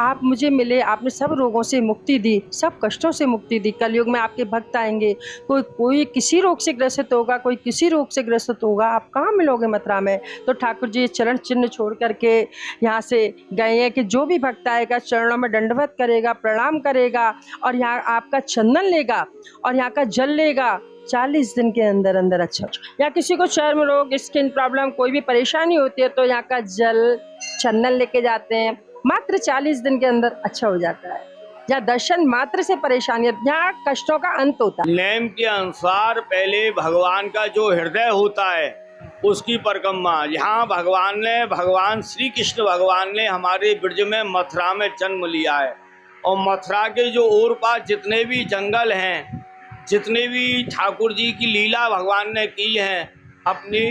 आप मुझे मिले, आपने सब रोगों से मुक्ति दी, सब कष्टों से मुक्ति दी। कलयुग में आपके भक्त आएंगे, कोई किसी रोग से ग्रसित होगा, कोई किसी रोग से ग्रसित होगा, आप कहाँ मिलोगे मथुरा में। तो ठाकुर जी चरण चिन्ह छोड़ करके यहाँ से गए हैं कि जो भी भक्त आएगा चरणों में दंडवत करेगा, प्रणाम करेगा और यहाँ आपका चंदन लेगा और यहाँ का जल लेगा, 40 दिन के अंदर अंदर अच्छा। या किसी को चर्म रोग, स्किन प्रॉब्लम, कोई भी परेशानी होती है तो यहाँ का जल चंदन लेके जाते हैं, मात्र 40 दिन के अंदर अच्छा हो जाता है। या दर्शन मात्र से परेशानी, यहाँ कष्टों का अंत होता है। नेम के अनुसार पहले भगवान का जो हृदय होता है उसकी परिक्रमा, यहाँ भगवान श्री कृष्ण भगवान ने हमारे ब्रज में मथुरा में जन्म लिया है। और मथुरा के जो ओर पार जितने भी जंगल हैं, जितने भी ठाकुर जी की लीला भगवान ने की है अपनी,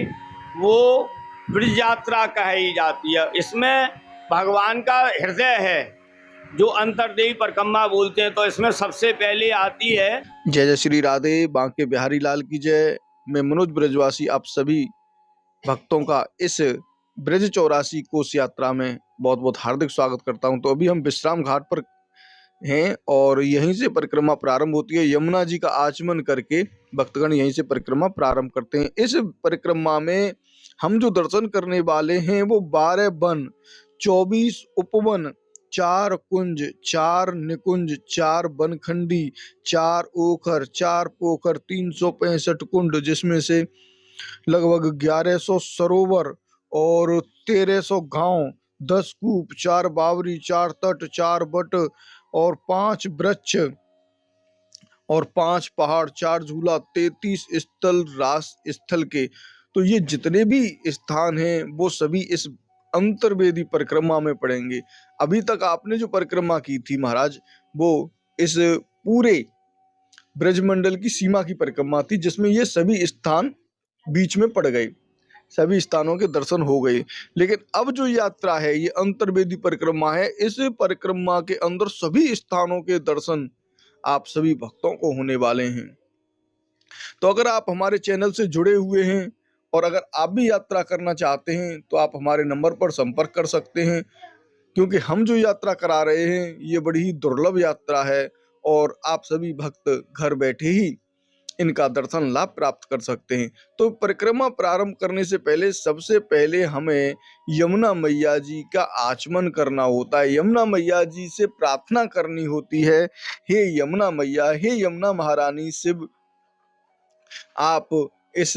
वो ब्रज यात्रा कही जाती है। इसमें भगवान का हृदय है जो अंतर्देवी परिक्रमा बोलते हैं। तो इसमें सबसे पहले आती है जय जय श्री राधे, बांके बिहारी लाल की जय। मैं मनोज ब्रजवासी आप सभी भक्तों का इस ब्रज 84 कोस यात्रा में बहुत बहुत हार्दिक स्वागत करता हूं। तो अभी हम विश्राम घाट पर हैं और यहीं से परिक्रमा प्रारंभ होती है। यमुना जी का आचमन करके भक्तगण यहीं से परिक्रमा प्रारंभ करते हैं। इस परिक्रमा में हम जो दर्शन करने वाले हैं वो 12 वन, 24 उपवन, 4 कुंज, 4 निकुंज, 4 बनखंडी, 4 ओखर, 4 पोखर, 365 कुंड, जिसमें से लगभग 1100 सरोवर और 1300 गांव, 10 कूप, 4 बावरी, 4 तट, 4 बट और 5 वृक्ष और 5 पहाड़, 4 झूला, 33 स्थल रास स्थल के। तो ये जितने भी स्थान हैं वो सभी इस अंतर्वेदी परिक्रमा में पड़ेंगे। अभी तक आपने जो परिक्रमा की थी महाराज, वो इस पूरे ब्रजमंडल की सीमा की परिक्रमा थी, जिसमें ये सभी स्थान बीच में पड़ गए, सभी स्थानों के दर्शन हो गए। लेकिन अब जो यात्रा है ये अंतर्वेदी परिक्रमा है। इस परिक्रमा के अंदर सभी स्थानों के दर्शन आप सभी भक्तों को होने वाले हैं। तो अगर आप हमारे चैनल से जुड़े हुए हैं और अगर आप भी यात्रा करना चाहते हैं तो आप हमारे नंबर पर संपर्क कर सकते हैं, क्योंकि हम जो यात्रा करा रहे हैं ये बड़ी ही दुर्लभ यात्रा है और आप सभी भक्त घर बैठे ही इनका दर्शन लाभ प्राप्त कर सकते हैं। तो परिक्रमा प्रारंभ करने से पहले सबसे पहले हमें यमुना मैया जी का आचमन करना होता है। यमुना मैया जी से प्रार्थना करनी होती है, हे यमुना मैया, हे यमुना महारानी शिव, आप इस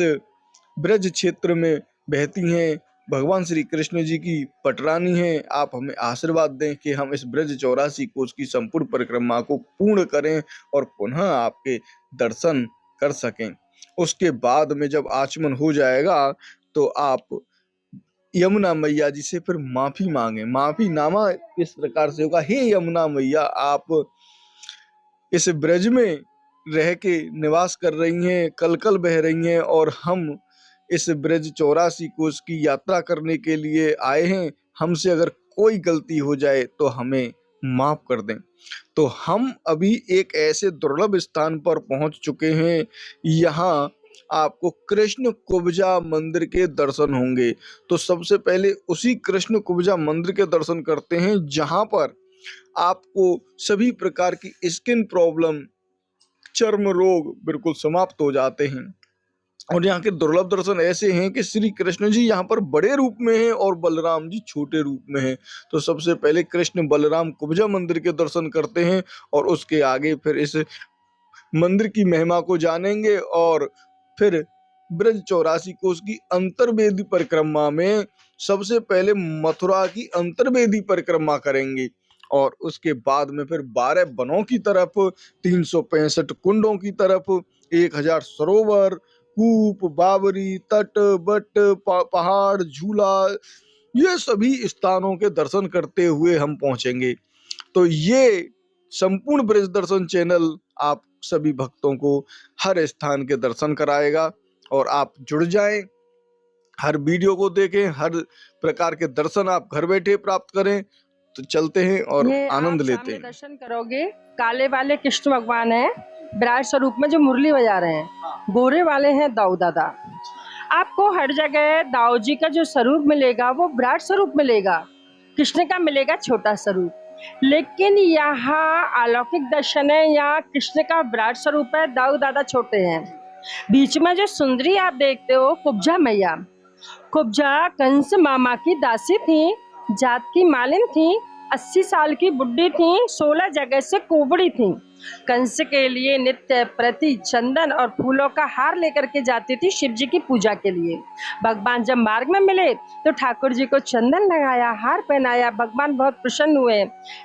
ब्रज क्षेत्र में बहती हैं, भगवान श्री कृष्ण जी की पटरानी हैं, आप हमें आशीर्वाद दें कि हम इस ब्रज 84 कोस की संपूर्ण परिक्रमा को पूर्ण करें और पुनः आपके दर्शन कर सकें। उसके बाद में जब आचमन हो जाएगा तो आप यमुना मैया जी से फिर माफी मांगे। माफी नामा इस प्रकार से होगा, हे यमुना मैया, आप इस ब्रज में रह के निवास कर रही हैं, कल कल बह रही हैं और हम इस ब्रज 84 कोस की यात्रा करने के लिए आए हैं। हमसे अगर कोई गलती हो जाए तो हमें माफ कर दें। तो हम अभी एक ऐसे दुर्लभ स्थान पर पहुंच चुके हैं, यहाँ आपको कृष्ण कुब्जा मंदिर के दर्शन होंगे। तो सबसे पहले उसी कृष्ण कुब्जा मंदिर के दर्शन करते हैं, जहां पर आपको सभी प्रकार की स्किन प्रॉब्लम, चर्म रोग बिल्कुल समाप्त हो जाते हैं। और यहाँ के दुर्लभ दर्शन ऐसे हैं कि श्री कृष्ण जी यहाँ पर बड़े रूप में हैं और बलराम जी छोटे रूप में हैं। तो सबसे पहले कृष्ण बलराम कुब्जा मंदिर के दर्शन करते हैं और उसके आगे फिर इस मंदिर की महिमा को जानेंगे और फिर ब्रज 84 कोस की अंतर्वेदी परिक्रमा में सबसे पहले मथुरा की अंतर्वेदी परिक्रमा करेंगे और उसके बाद में फिर 12 वनों की तरफ, 365 कुंडों की तरफ, 1000 सरोवर, कूप, बावरी, तट, बट, पहाड़, झूला, ये सभी स्थानों के दर्शन करते हुए हम पहुंचेंगे। तो ये संपूर्ण ब्रज दर्शन चैनल आप सभी भक्तों को हर स्थान के दर्शन कराएगा और आप जुड़ जाएं, हर वीडियो को देखें, हर प्रकार के दर्शन आप घर बैठे प्राप्त करें। तो चलते हैं और आनंद लेते हैं। दर्शन करोगे, काले वाले कृष्ण भगवान है विराट स्वरूप में जो मुरली बजा रहे हैं, गोरे वाले हैं दाऊ दादा। आपको हर जगह दाऊ जी का जो स्वरूप मिलेगा वो विराट स्वरूप मिलेगा, कृष्ण का मिलेगा छोटा स्वरूप। लेकिन यहाँ अलौकिक दर्शन है, यहाँ कृष्ण का विराट स्वरूप है, दाऊ दादा छोटे हैं। बीच में जो सुंदरी आप देखते हो कुब्जा मैया, कुब्जा कंस मामा की दासी थी, जात की मालिन थी, 80 साल की बुढ़ी थी, 16 जगह से कुबड़ी थी। कंस के लिए नित्य प्रति चंदन और फूलों का हार लेकर के जाती थी शिव जी की पूजा के लिए। भगवान जब मार्ग में मिले तो ठाकुर जी को चंदन लगाया, हार पहनाया। भगवान बहुत प्रसन्न हुए,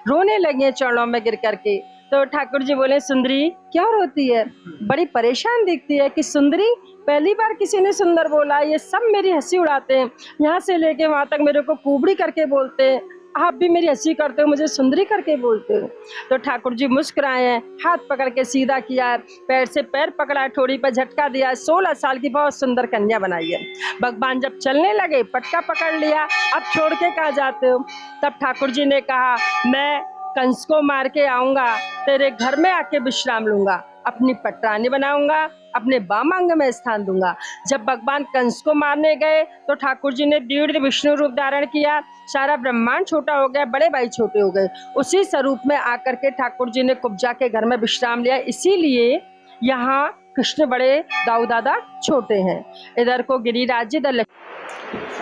रोने लगे चरणों में गिर करके। तो ठाकुर जी बोले, सुंदरी क्यों रोती है? बड़ी परेशान दिखती है। कि सुंदरी, पहली बार किसी ने सुंदर बोला, ये सब मेरी हंसी उड़ाते हैं, यहाँ से लेके वहां तक मेरे को कुबड़ी करके बोलते हैं, आप भी मेरी हंसी करते हो, मुझे सुंदरी करके बोलते हो। तो ठाकुर जी मुस्कुराए हैं, हाथ पकड़ के सीधा किया, पैर से पैर पकड़ा, ठोड़ी पर झटका दिया, 16 साल की बहुत सुंदर कन्या बनाई है। भगवान जब चलने लगे पटका पकड़ लिया, अब छोड़ के कहाँ जाते हो? तब ठाकुर जी ने कहा, मैं कंस को मार के आऊंगा, तेरे घर में आके विश्राम लूंगा, अपनी पटरानी बनाऊंगा, अपने बाम अंग में स्थान दूंगा। जब भगवान कंस को मारने गए तो ठाकुर जी ने दीर्घ विष्णु रूप धारण किया, सारा ब्रह्मांड छोटा हो गया, बड़े भाई छोटे हो गए। उसी स्वरूप में आकर के ठाकुर जी ने कुब्जा के घर में विश्राम लिया। इसीलिए यहाँ कृष्ण बड़े, दाऊ दादा छोटे हैं। इधर को गिरिराज जी, इधर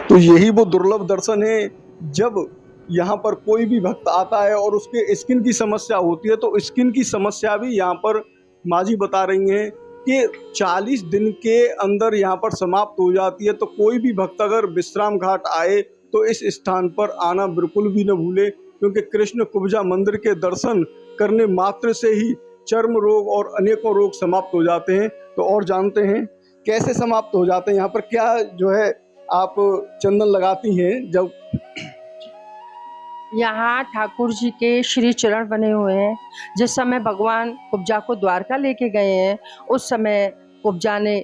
तो यही वो दुर्लभ दर्शन है, जब यहाँ पर कोई भी भक्त आता है और उसके स्किन की समस्या होती है, तो स्किन की समस्या भी यहाँ पर माँ जी बता रही हैं कि 40 दिन के अंदर यहाँ पर समाप्त हो जाती है। तो कोई भी भक्त अगर विश्राम घाट आए तो इस स्थान पर आना बिल्कुल भी न भूले, क्योंकि कृष्ण कुब्जा मंदिर के दर्शन करने मात्र से ही चर्म रोग और अनेकों रोग समाप्त हो जाते हैं। तो और जानते हैं कैसे समाप्त हो जाते हैं, यहाँ पर क्या जो है आप चंदन लगाती हैं जब? यहाँ ठाकुर जी के श्री चरण बने हुए हैं। जिस समय भगवान कुब्जा को द्वारका लेके गए हैं, उस समय कुब्जा ने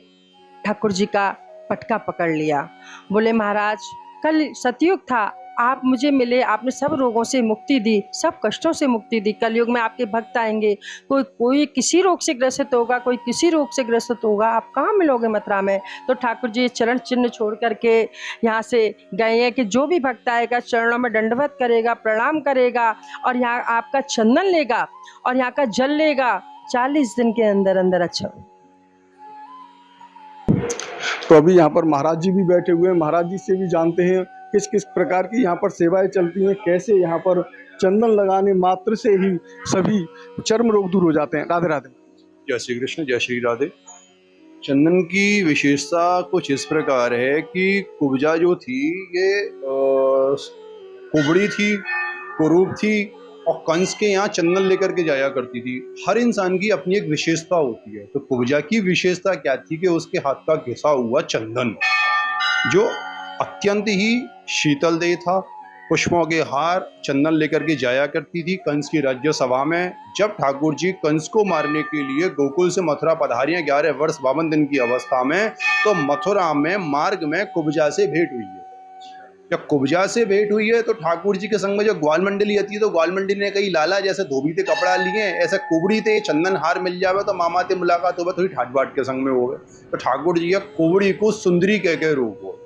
ठाकुर जी का पटका पकड़ लिया। बोले, महाराज कल सतयुग था, आप मुझे मिले, आपने सब रोगों से मुक्ति दी, सब कष्टों से मुक्ति दी। कलयुग में आपके भक्त आएंगे, कोई किसी रोग से ग्रसित होगा, कोई किसी रोग से ग्रसित होगा, आप कहाँ मिलोगे मथुरा में? तो ठाकुर जी चरण चिन्ह छोड़ करके यहाँ से गए हैं कि जो भी भक्त आएगा चरणों में दंडवत करेगा, प्रणाम करेगा और यहाँ आपका चंदन लेगा और यहाँ का जल लेगा, 40 दिन के अंदर अंदर अच्छा हो। तो अभी यहाँ पर महाराज जी भी बैठे हुए हैं, महाराज जी से भी जानते हैं किस किस प्रकार की यहाँ पर सेवाएं चलती हैं, कैसे यहाँ पर चंदन लगाने मात्र से ही सभी चर्म रोग दूर हो जाते हैं। राधे राधे। जय श्री कृष्ण, जय श्री राधे। चंदन की विशेषता कुछ इस प्रकार है कि कुब्जा जो थी ये कुबड़ी थी, कुरूप थी और कंस के यहाँ चंदन लेकर के जाया करती थी। हर इंसान की अपनी एक विशेषता होती है। तो कुब्जा की विशेषता क्या थी कि उसके हाथ का घिसा हुआ चंदन जो अत्यंत ही शीतल देह था, पुष्पों के हार, चंदन लेकर के जाया करती थी कंस की राज्य सभा में। जब ठाकुर जी कंस को मारने के लिए गोकुल से मथुरा पधारी हैं 11 वर्ष 52 दिन की अवस्था में, तो मथुरा में मार्ग में कुब्जा से भेंट हुई है। जब कुब्जा से भेंट हुई है तो ठाकुर जी के संग में जो ग्वाल मंडली आती है, तो ग्वाल मंडली ने कही, लाला जैसे धोबी थे कपड़ा लिए, ऐसे कुबड़ी थे चंदन हार मिल जावे तो मामा ते मुलाकात हो, थोड़ी ठाट बाट के संग में हो गए। तो ठाकुर जी कुबड़ी को सुंदरी कह के रूप हो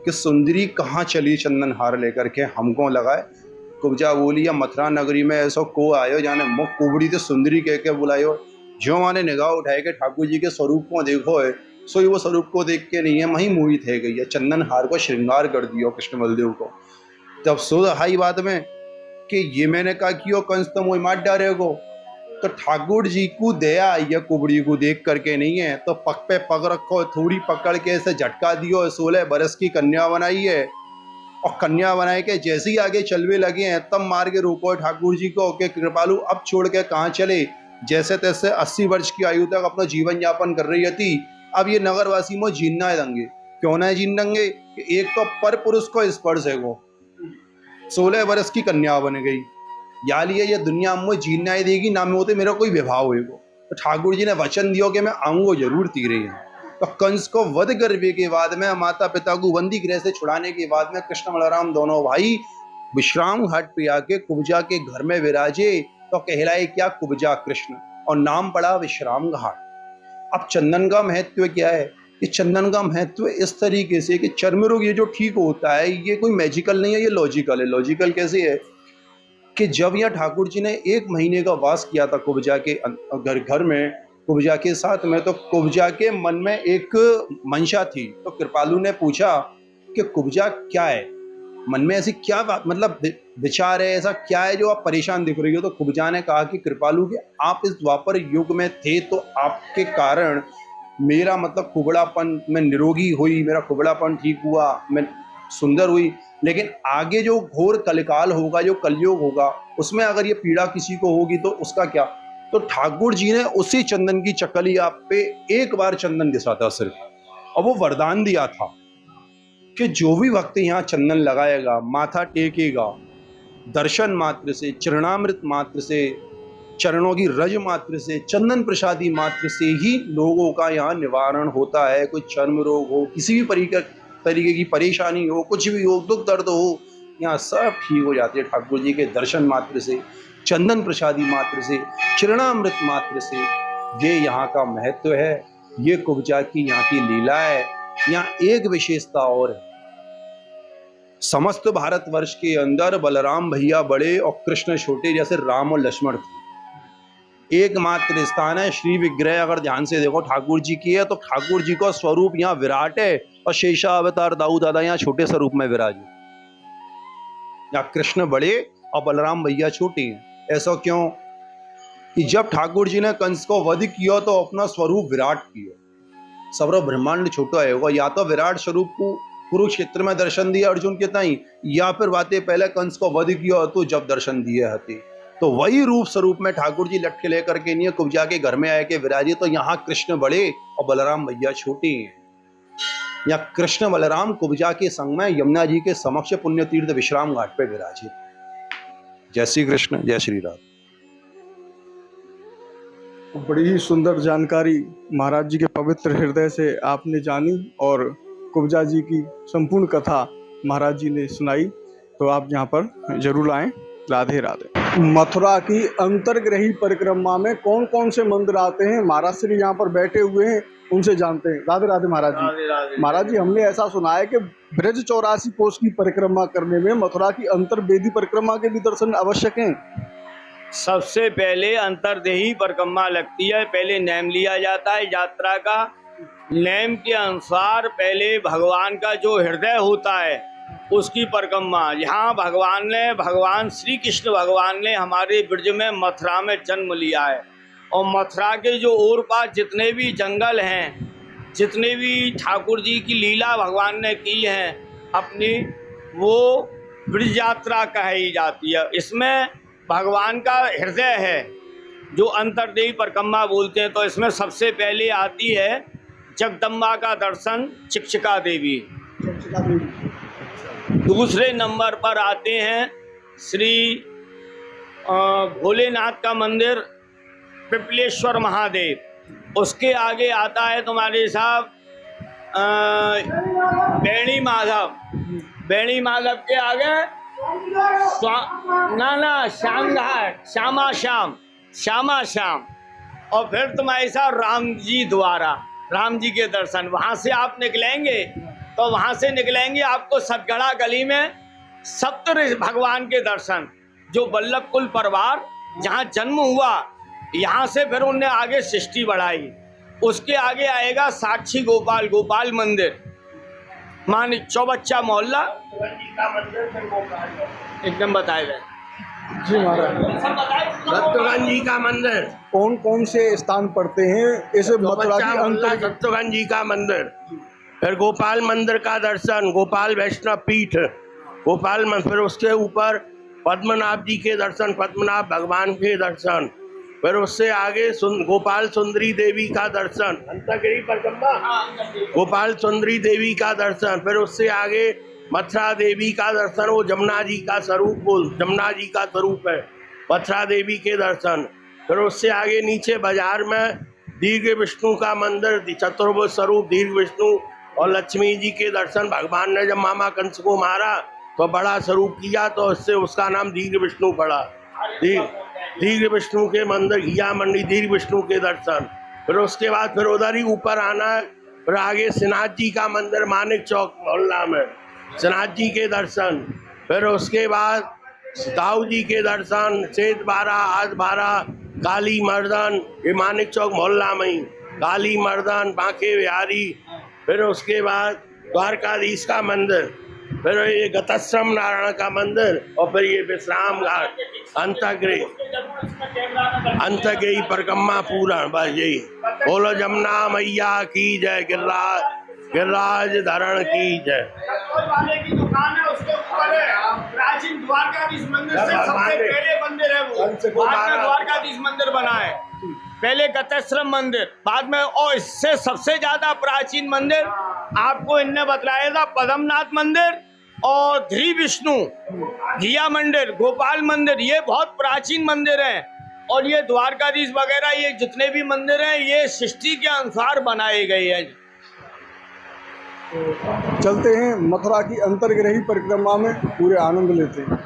कि सुंदरी कहाँ चली चंदन हार लेकर के, हमको लगाए। कुब्जा बोली, या मथुरा नगरी में ऐसा को आयो जाने मुख कुबड़ी तो सुंदरी कह के बुलायो। जो माने निगाह उठाए के ठाकुर जी के स्वरूप को देखो है, सो वो स्वरूप को देख के नहीं है वहीं मोहित है गई है, चंदन हार को श्रृंगार कर दियो कृष्ण बलदेव को। तब सो हाई बात में कि ये मैंने कहा कि कंस तो मोह मार डालेगो। तो ठाकुर जी को दया आई है कुबड़ी को देख करके नहीं है, तो पग पे पग रखो, थोड़ी पकड़ के ऐसे झटका दियो। 16 बरस की कन्या बनाई है और कन्या बनाए के जैसे ही आगे चलवे लगे हैं तब मार के रोको ठाकुर जी को कि कृपालु अब छोड़ के कहाँ चले। जैसे तैसे 80 वर्ष की आयु तक अपना जीवन यापन कर रही थी, अब ये नगरवासी में जीना है दंगे। क्यों ना जीन देंगे? एक तो पर पुरुष को स्पर्श है, वो 16 बरस की कन्या बन गई, या लिए ये दुनिया में जीना ही देगी ना, में होते मेरा कोई विभाव होगा। तो ठाकुर जी ने वचन दियो कि मैं आऊंगा जरूर तीरे हैं। तो कंस को वध करने के बाद में, माता पिता को बंदी गृह से छुड़ाने के बाद में, कृष्ण बलराम दोनों भाई विश्राम घाट पे आके कुब्जा के घर में विराजे। तो कहलाए क्या? कुब्जा कृष्ण, और नाम पड़ा विश्राम घाट। अब चंदन का महत्व क्या है? कि चंदन का महत्व इस तरीके से कि चर्म रोग ये जो ठीक होता है, ये कोई मैजिकल नहीं है, ये लॉजिकल है। लॉजिकल कैसे है कि जब यहाँ ठाकुर जी ने 1 महीने का वास किया था कुब्जा के घर में, कुब्जा के साथ में, तो कुब्जा के मन में एक मंशा थी। तो कृपालु ने पूछा कि कुब्जा क्या है, मन में ऐसी क्या मतलब विचार है, ऐसा क्या है जो आप परेशान दिख रही हो। तो कुब्जा ने कहा कि कृपालु कि आप इस द्वापर युग में थे तो आपके कारण मेरा मतलब कुबड़ापन, मैं निरोगी हुई, मेरा कुबड़ापन ठीक हुआ, मैं सुंदर हुई, लेकिन आगे जो घोर कलिकाल होगा, जो कलयुग होगा, उसमें अगर ये पीड़ा किसी को होगी तो उसका क्या। तो ठाकुर जी ने उसी चंदन की चकलिया पे एक बार चंदन घिसा था सिर्फ, और वो वरदान दिया था कि जो भी भक्त यहाँ चंदन लगाएगा, माथा टेकेगा, दर्शन मात्र से, चरणामृत मात्र से, चरणों की रज मात्र से, चंदन प्रसादी मात्र से ही लोगों का यहाँ निवारण होता है। कोई चर्म रोग हो, किसी भी तरीके की परेशानी हो, कुछ भी हो, दुख दर्द हो, यहाँ सब ठीक हो जाते हैं ठाकुर जी के दर्शन मात्र से, चंदन प्रसादी मात्र से, चरणामृत मात्र से। ये यहाँ का महत्व है, ये कुब्जा की यहाँ की लीला है। यहाँ एक विशेषता और है, समस्त भारतवर्ष के अंदर बलराम भैया बड़े और कृष्ण छोटे, जैसे राम और लक्ष्मण थे। एकमात्र स्थान है श्री विग्रह, अगर ध्यान से देखो ठाकुर जी की है तो ठाकुर जी का स्वरूप यहाँ विराट है, और शेषा अवतार दाऊ दादा यहाँ छोटे स्वरूप में विराजे। यहाँ कृष्ण बड़े और बलराम भैया छोटे हैं। ऐसा क्यों कि जब ठाकुर जी ने कंस को वध किया तो अपना स्वरूप विराट किया, सबरो ब्रह्मांड छोटा है वो, या तो विराट स्वरूप को कुरुक्षेत्र में दर्शन दिया अर्जुन के ताई, या फिर बातें पहले कंस को वध किया तो जब दर्शन दिए हते। तो वही रूप स्वरूप में ठाकुर जी लटके लेकर के नहीं कुब्जा के घर में आए के विराजे। तो यहाँ कृष्ण बड़े और बलराम भैया छोटे हैं। यहाँ कृष्ण बलराम कुब्जा के संग में यमुना जी के समक्ष पुण्य तीर्थ विश्राम घाट पे विराजे। जय श्री कृष्ण, जय श्री राम। बड़ी ही सुंदर जानकारी महाराज जी के पवित्र हृदय से आपने जानी, और कुब्जा जी की संपूर्ण कथा महाराज जी ने सुनाई। तो आप यहाँ पर जरूर आएं। राधे राधे। मथुरा की अंतर्ग्रही परिक्रमा में कौन कौन से मंदिर आते हैं, महाराज श्री यहाँ पर बैठे हुए हैं, उनसे जानते हैं। राधे राधे महाराज जी। महाराज जी, हमने ऐसा सुना है कि ब्रज 84 कोस की परिक्रमा करने में मथुरा की अंतर्वेदी परिक्रमा के भी दर्शन आवश्यक हैं। सबसे पहले अंतर्देही परिक्रमा लगती है, पहले नेम लिया जाता है यात्रा का। नेम के अनुसार पहले भगवान का जो हृदय होता है उसकी परिक्रमा, यहाँ भगवान श्री कृष्ण भगवान ने हमारे ब्रज में मथुरा में जन्म लिया है, और मथुरा के जो ओर पार जितने भी जंगल हैं, जितने भी ठाकुर जी की लीला भगवान ने की है अपनी, वो ब्रज यात्रा कही जाती है। इसमें भगवान का हृदय है जो अंतर्देही परिक्रमा बोलते हैं। तो इसमें सबसे पहले आती है जगदम्बा का दर्शन, चिक्षिका देवी। दूसरे नंबर पर आते हैं श्री भोलेनाथ का मंदिर, पिपलेश्वर महादेव। उसके आगे आता है तुम्हारे साहब बेणी माधव। बेणी माधव के आगे श्यामा श्याम। और फिर तुम्हारे साथ राम जी द्वारा, राम जी के दर्शन। वहाँ से आप निकलेंगे तो वहाँ से निकलेंगे आपको सतगढ़ा गली में सप्तऋषि भगवान के दर्शन, जो वल्लभ कुल परिवार जहाँ जन्म हुआ, यहाँ से फिर उनने आगे सृष्टि बढ़ाई। उसके आगे आएगा साक्षी गोपाल मंदिर, मानिक चौबच्चा मोहल्ला एकदम बताए गए। जी महाराज, सत्यगंज जी का मंदिर। कौन कौन से स्थान पड़ते हैं इस मथुरा की अंतर? सत्यगंज जी का मंदिर, फिर गोपाल मंदिर का दर्शन, गोपाल वैष्णव पीठ, गोपाल मंदिर, फिर उसके ऊपर पद्मनाभ जी के दर्शन, पद्मनाभ भगवान के दर्शन, फिर उससे आगे गोपाल सुंदरी देवी का दर्शन, अंतर्गिरी परिक्रमा, गोपाल सुंदरी देवी का दर्शन, फिर उससे आगे मथुरा देवी का दर्शन, वो जमुना जी का स्वरूप है, मथुरा देवी के दर्शन। फिर उससे आगे नीचे बाजार में दीर्घ विष्णु का मंदिर, चतुर्भुज स्वरूप दीर्घ विष्णु और लक्ष्मी जी के दर्शन। भगवान ने जब मामा कंस को मारा तो बड़ा स्वरूप किया, तो इससे उसका नाम दीर्घ विष्णु पड़ा। दीर्घ विष्णु के मंदिर, घिया मंडी दीर्घ विष्णु के दर्शन। फिर उसके बाद फिर उधर ही ऊपर आना है, फिर आगे श्रीनाथ जी का मंदिर मानिक चौक मोहल्ला में, श्रीनाथ जी के दर्शन। फिर उसके बाद दाऊ जी के दर्शन, श्वेत बारा, आज बारा, काली मर्दन, ये मानिक चौक मोहल्ला में ही काली मर्दन, बांके बिहारी, फिर उसके बाद द्वारकाधीश का मंदिर, फिर ये गतश्रम नारायण का मंदिर, और फिर ये विश्राम घाट, अंतगई परिक्रमा पूरा। बस यही बोलो जमुना मैया की जय, गिरिराज धरण की जय। पेट्रोल वाले की दुकान है, उसके ऊपर है प्राचीन द्वारकाधीश मंदिर से सबसे पहले मंदिर है वो, बाद में द्वारकाधीश मंदिर बना है। पहले गतश्रम मंदिर, बाद में, और इससे सबसे ज्यादा प्राचीन मंदिर आपको इनने बतलाया था पद्मनाथ मंदिर और ध्री विष्णु, घिया मंदिर, गोपाल मंदिर, ये बहुत प्राचीन मंदिर हैं। और ये द्वारकाधीश वगैरह ये जितने भी मंदिर हैं ये सृष्टि के अनुसार बनाए गए हैं। चलते हैं मथुरा की अंतर्ग्रही परिक्रमा में, पूरे आनंद लेते हैं।